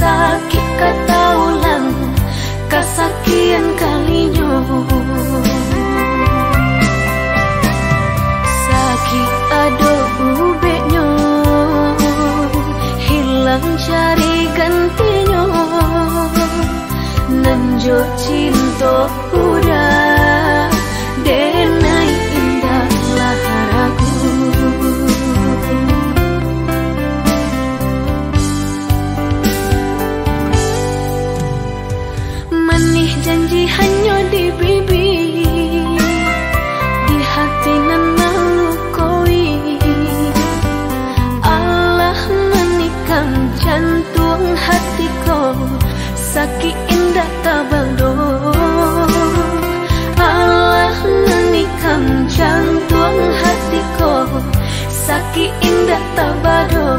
sakit kata ulang kasakian kalinyo. Sakit ado ubeknya hilang cari gantinya. Nanjo cinta udah denai indah laharaku. Manih janji hanya di bibir, di hati nan melukoi. Allah menikam jantung hatiku, sakit indah tabado. Allah menikam jantung hatiku, sakit indah tabado.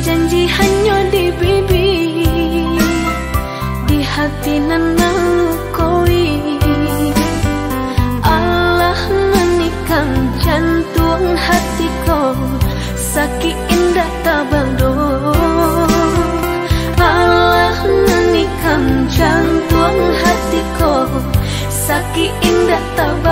Janji hanya di bibir, di hati nan melukoi. Allah menikam jantung hatiku, sakit indah tabado. Allah menikam jantung hatiku, sakit indah tabado.